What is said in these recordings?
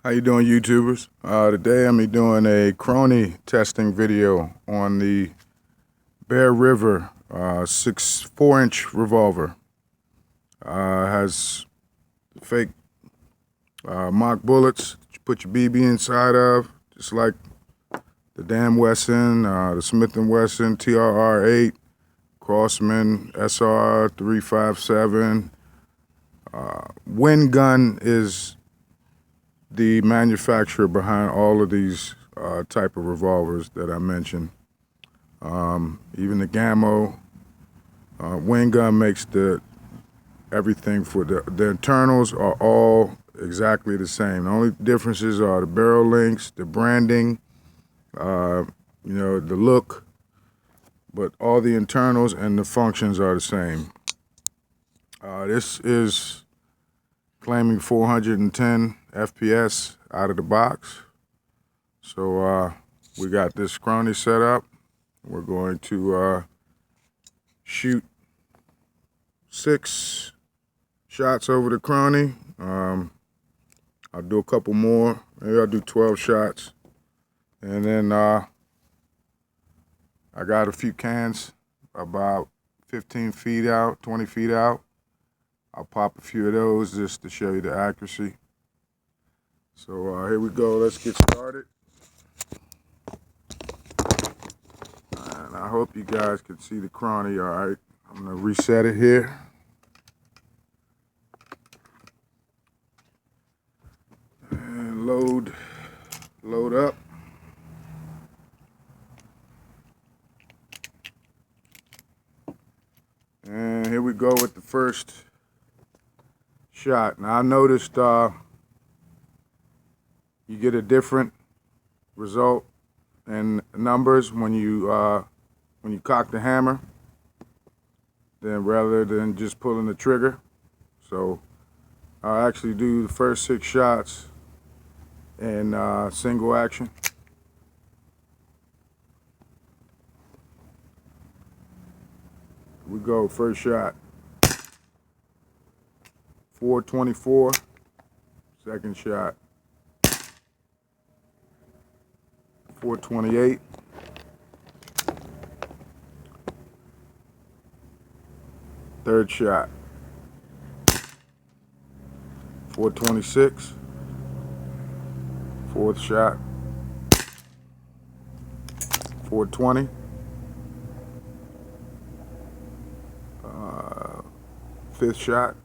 How you doing, YouTubers? Today I'm doing a chrony testing video on the Bear River 4-inch revolver. Has fake mock bullets that you put your BB inside of, just like the Dan Wesson, the Smith & Wesson TRR-8, Crossman SR-357. Wind Gun is the manufacturer behind all of these type of revolvers that I mentioned. Even the Gammo, Wind Gun makes everything for the internals are all exactly the same. The only differences are the barrel lengths, the branding, the look, but all the internals and the functions are the same. This is claiming 410 FPS out of the box. So we got this chrony set up. We're going to shoot 6 shots over the chrony. I'll do a couple more. Maybe I'll do 12 shots. And then I got a few cans about 15 feet out, 20 feet out. I'll pop a few of those just to show you the accuracy. So here we go. Let's get started. And I hope you guys can see the chrony all right. I'm going to reset it here. And load up. And here we go with the first shot. Now I noticed you get a different result in numbers when you cock the hammer, rather than just pulling the trigger. So I'll actually do the first 6 shots in single action. We go, first shot. 424. Second shot. 428. Third shot. 426. Fourth shot. 420. Fifth shot.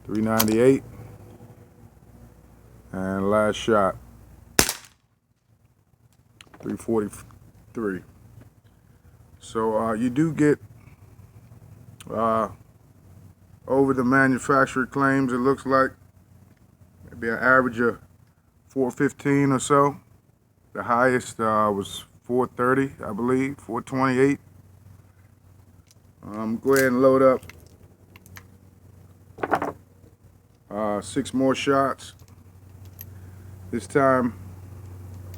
398. And last shot. 343. So you do get over the manufacturer claims. It looks like maybe an average of 415 or so. The highest was 430, I believe, 428. Go ahead and load up 6 more shots. This time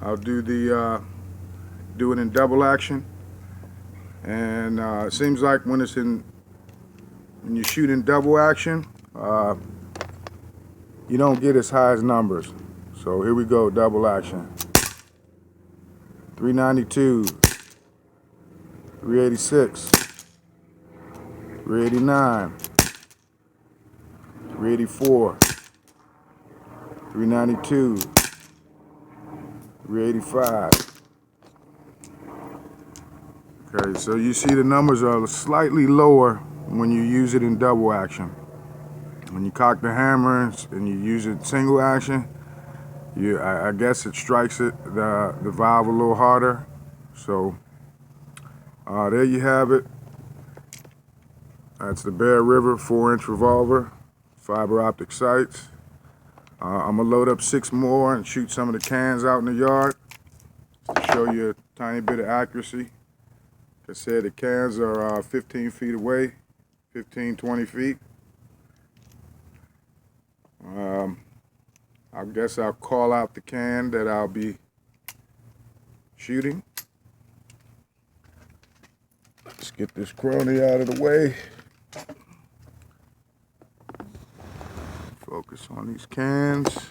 I'll do it in double action. And it seems like when you shoot in double action, you don't get as high as numbers. So here we go, double action. 392, 386, 389, 384, 392, 385. Okay, so you see the numbers are slightly lower when you use it in double action. When you cock the hammer and you use it single action, I guess it strikes the valve a little harder. So there you have it. That's the Bear River 4-inch revolver, fiber optic sights. I'm gonna load up 6 more and shoot some of the cans out in the yard to show you a tiny bit of accuracy. Like I said, the cans are 15 feet away, 15, 20 feet. I guess I'll call out the can that I'll be shooting. Let's get this chrony out of the way. Focus on these cans.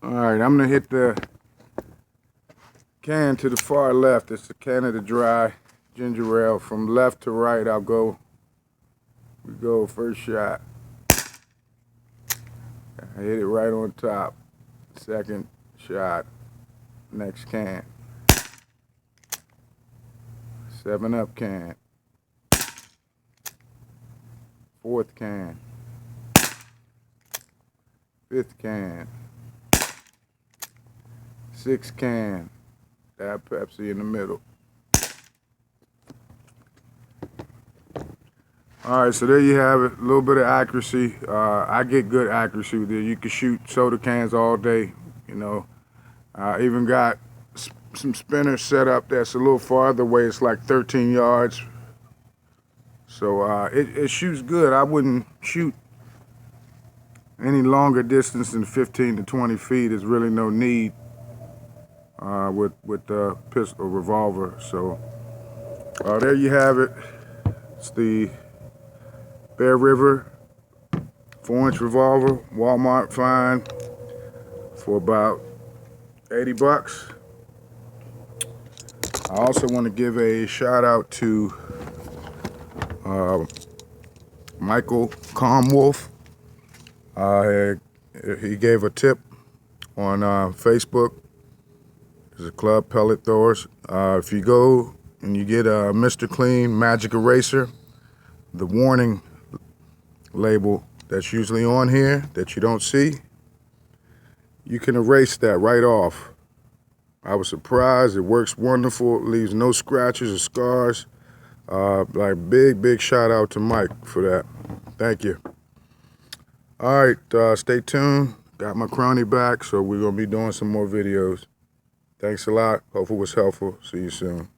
All right, I'm gonna hit the can to the far left. It's the Canada Dry ginger ale. From left to right, we go first shot. I hit it right on top. Second shot, next can. 7-Up can. Fourth can. Fifth can. Sixth can. Add Pepsi in the middle. All right, so there you have it. A little bit of accuracy. I get good accuracy with it. You can shoot soda cans all day, you know. I even got some spinners set up that's a little farther away. It's like 13 yards. So it shoots good. I wouldn't shoot any longer distance than 15 to 20 feet. There's really no need with the pistol or revolver. So there you have it. It's the Bear River 4-inch revolver, Walmart find for about 80 bucks. I also want to give a shout out to Michael Calmwolf. He gave a tip on Facebook. There's a club, Pellet Throwers. If you go and you get a Mr. Clean Magic Eraser, the warning label that's usually on here that you don't see, you can erase that right off. I was surprised. It works wonderful. It leaves no scratches or scars. Like big shout out to Mike for that. Thank you. All right, stay tuned. Got my chrony back, so we're gonna be doing some more videos. Thanks a lot. Hope it was helpful. See you soon.